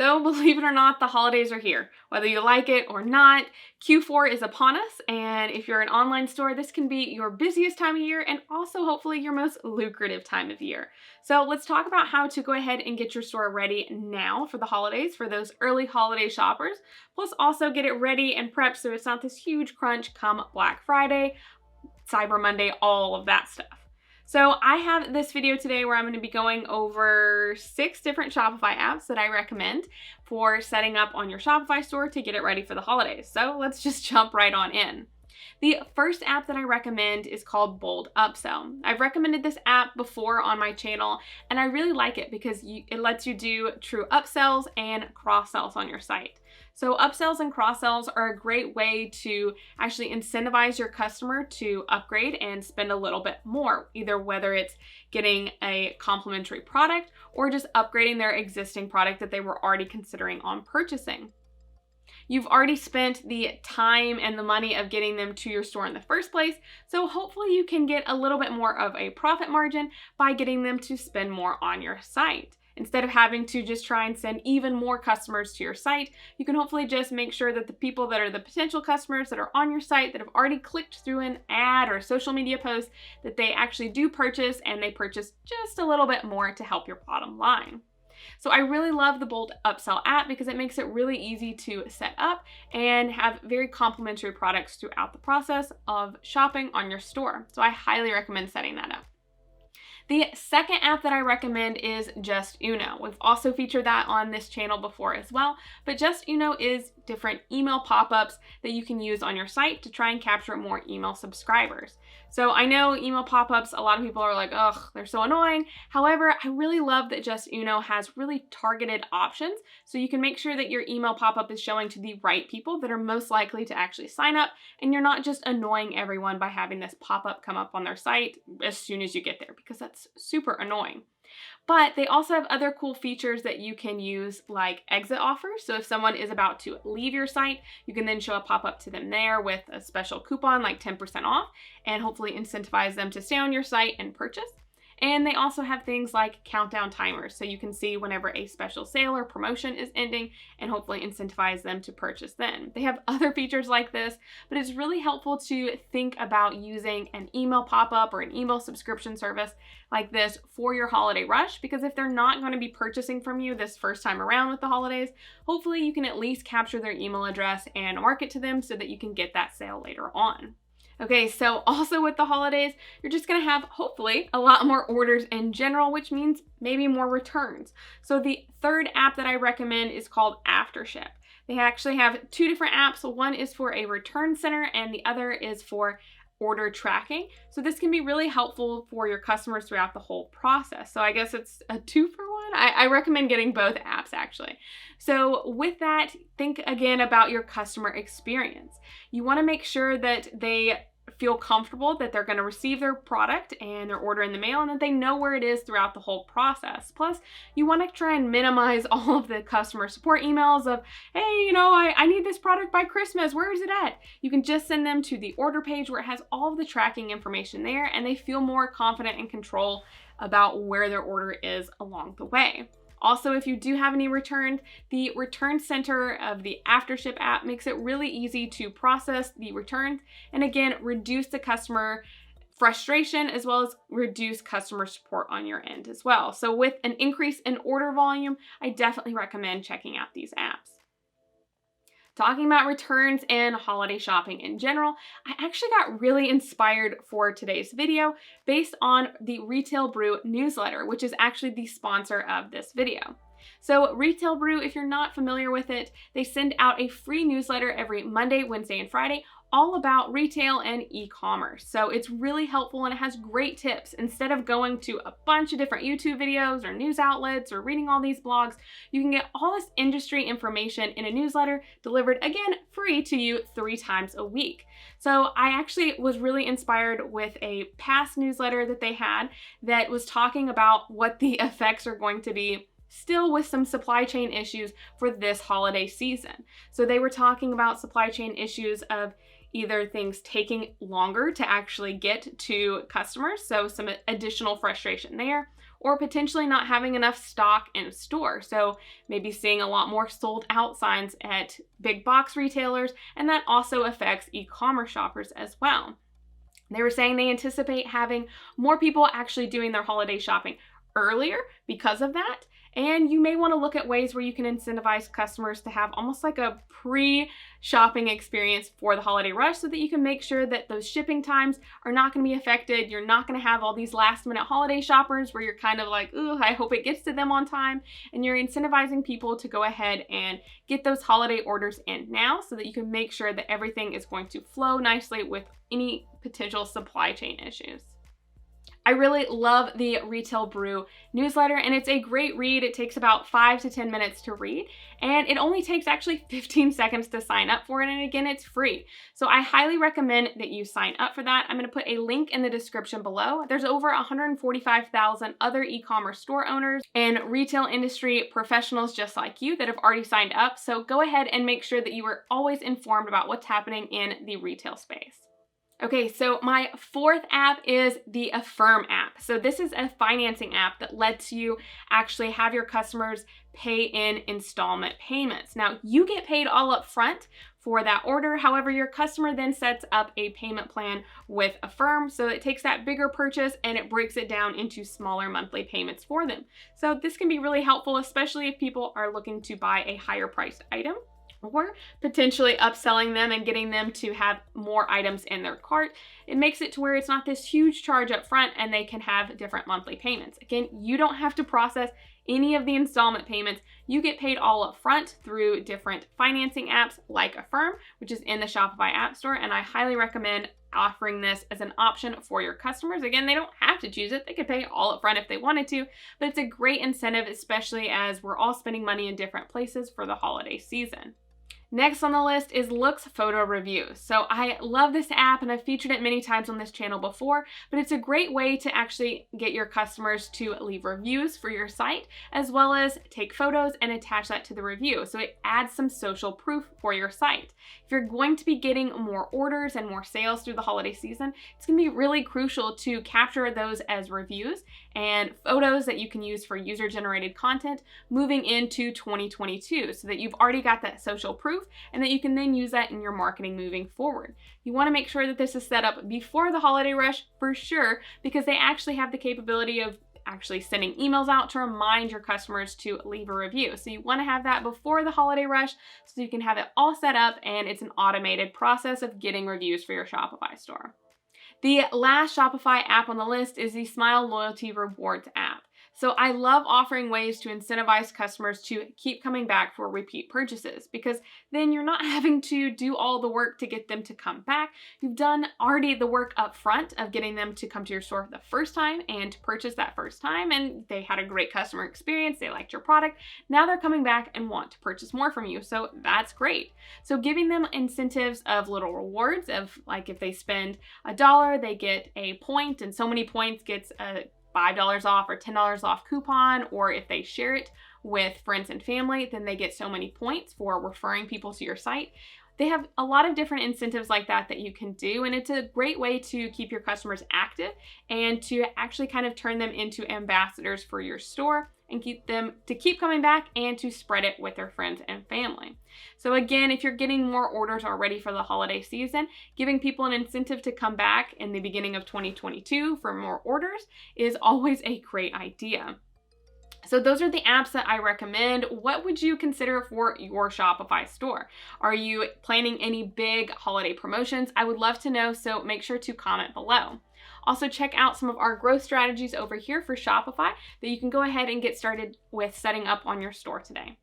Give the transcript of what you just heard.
So believe it or not, the holidays are here. Whether you like it or not, Q4 is upon us, and if you're an online store, this can be your busiest time of year and also hopefully your most lucrative time of year. So let's talk about how to go ahead and get your store ready now for the holidays, for those early holiday shoppers, plus also get it ready and prepped so it's not this huge crunch come Black Friday, Cyber Monday, all of that stuff. So I have this video today where I'm going to be going over 6 different Shopify apps that I recommend for setting up on your Shopify store to get it ready for the holidays. So let's just jump right on in. The first app that I recommend is called Bold Upsell. I've recommended this app before on my channel, and I really like it because it lets you do true upsells and cross-sells on your site. So upsells and cross-sells are a great way to actually incentivize your customer to upgrade and spend a little bit more, either whether it's getting a complimentary product or just upgrading their existing product that they were already considering on purchasing. You've already spent the time and the money of getting them to your store in the first place, so hopefully you can get a little bit more of a profit margin by getting them to spend more on your site. Instead of having to just try and send even more customers to your site, you can hopefully just make sure that the people that are the potential customers that are on your site that have already clicked through an ad or social media post, that they actually do purchase, and they purchase just a little bit more to help your bottom line. So I really love the Bold Upsell app because it makes it really easy to set up and have very complimentary products throughout the process of shopping on your store. So I highly recommend setting that up. The second app that I recommend is Just Uno. We've also featured that on this channel before as well, but Just Uno is different email pop-ups that you can use on your site to try and capture more email subscribers. So I know email pop-ups, a lot of people are like, ugh, they're so annoying. However, I really love that Just Uno has really targeted options, so you can make sure that your email pop-up is showing to the right people that are most likely to actually sign up, and you're not just annoying everyone by having this pop-up come up on their site as soon as you get there, because that's super annoying. But they also have other cool features that you can use, like exit offers. So if someone is about to leave your site, you can then show a pop-up to them there with a special coupon like 10% off and hopefully incentivize them to stay on your site and purchase. And they also have things like countdown timers, so you can see whenever a special sale or promotion is ending and hopefully incentivize them to purchase then. They have other features like this, but it's really helpful to think about using an email pop-up or an email subscription service like this for your holiday rush, because if they're not going to be purchasing from you this first time around with the holidays, hopefully you can at least capture their email address and market to them so that you can get that sale later on. Okay, so also with the holidays, you're just gonna have, hopefully, a lot more orders in general, which means maybe more returns. So the third app that I recommend is called Aftership. They actually have 2 different apps. One is for a return center and the other is for order tracking. So this can be really helpful for your customers throughout the whole process. So I guess it's a 2-for-1. I recommend getting both apps actually. So with that, think again about your customer experience. You wanna make sure that they feel comfortable that they're going to receive their product and their order in the mail and that they know where it is throughout the whole process. Plus, you want to try and minimize all of the customer support emails of, hey, I need this product by Christmas. Where is it at? You can just send them to the order page where it has all of the tracking information there, and they feel more confident and control about where their order is along the way. Also, if you do have any returns, the return center of the Aftership app makes it really easy to process the returns and again, reduce the customer frustration as well as reduce customer support on your end as well. So with an increase in order volume, I definitely recommend checking out these apps. Talking about returns and holiday shopping in general, I actually got really inspired for today's video based on the Retail Brew newsletter, which is actually the sponsor of this video. So Retail Brew, if you're not familiar with it, they send out a free newsletter every Monday, Wednesday, and Friday all about retail and e-commerce. So it's really helpful and it has great tips. Instead of going to a bunch of different YouTube videos or news outlets or reading all these blogs, you can get all this industry information in a newsletter delivered, again, free to you 3 times a week. So I actually was really inspired with a past newsletter that they had that was talking about what the effects are going to be still with some supply chain issues for this holiday season. So they were talking about supply chain issues of either things taking longer to actually get to customers, so some additional frustration there, or potentially not having enough stock in store. So maybe seeing a lot more sold out signs at big box retailers, and that also affects e-commerce shoppers as well. They were saying they anticipate having more people actually doing their holiday shopping earlier because of that. And you may want to look at ways where you can incentivize customers to have almost like a pre-shopping experience for the holiday rush so that you can make sure that those shipping times are not going to be affected. You're not going to have all these last minute holiday shoppers where you're kind of like, ooh, I hope it gets to them on time. And you're incentivizing people to go ahead and get those holiday orders in now so that you can make sure that everything is going to flow nicely with any potential supply chain issues. I really love the Retail Brew newsletter, and it's a great read. It takes about 5 to 10 minutes to read, and it only takes actually 15 seconds to sign up for it, and again, it's free. So I highly recommend that you sign up for that. I'm going to put a link in the description below. There's over 145,000 other e-commerce store owners and retail industry professionals just like you that have already signed up, so go ahead and make sure that you are always informed about what's happening in the retail space. Okay, so my fourth app is the Affirm app. So this is a financing app that lets you actually have your customers pay in installment payments. Now, you get paid all up front for that order. However, your customer then sets up a payment plan with Affirm. So it takes that bigger purchase and it breaks it down into smaller monthly payments for them. So this can be really helpful, especially if people are looking to buy a higher priced item, or potentially upselling them and getting them to have more items in their cart. It makes it to where it's not this huge charge up front and they can have different monthly payments. Again, you don't have to process any of the installment payments. You get paid all up front through different financing apps like Affirm, which is in the Shopify App Store, and I highly recommend offering this as an option for your customers. Again, they don't have to choose it. They could pay all up front if they wanted to, but it's a great incentive, especially as we're all spending money in different places for the holiday season. Next on the list is Look's Photo Reviews. So I love this app and I've featured it many times on this channel before, but it's a great way to actually get your customers to leave reviews for your site, as well as take photos and attach that to the review. So it adds some social proof for your site. If you're going to be getting more orders and more sales through the holiday season, it's gonna be really crucial to capture those as reviews and photos that you can use for user-generated content moving into 2022 so that you've already got that social proof and that you can then use that in your marketing moving forward. You want to make sure that this is set up before the holiday rush for sure, because they actually have the capability of actually sending emails out to remind your customers to leave a review. So you want to have that before the holiday rush so you can have it all set up and it's an automated process of getting reviews for your Shopify store. The last Shopify app on the list is the Smile Loyalty Rewards app. So I love offering ways to incentivize customers to keep coming back for repeat purchases, because then you're not having to do all the work to get them to come back. You've done already the work up front of getting them to come to your store the first time and to purchase that first time, and they had a great customer experience, they liked your product. Now they're coming back and want to purchase more from you, so that's great. So giving them incentives of little rewards of, like, if they spend $1, they get a point, and so many points gets a $5 off or $10 off coupon, or if they share it with friends and family, then they get so many points for referring people to your site. They have a lot of different incentives like that that you can do, and it's a great way to keep your customers active and to actually kind of turn them into ambassadors for your store and keep them to keep coming back and to spread it with their friends and family. So again, if you're getting more orders already for the holiday season, giving people an incentive to come back in the beginning of 2022 for more orders is always a great idea. So those are the apps that I recommend. What would you consider for your Shopify store? Are you planning any big holiday promotions? I would love to know, so make sure to comment below. Also, check out some of our growth strategies over here for Shopify that you can go ahead and get started with setting up on your store today.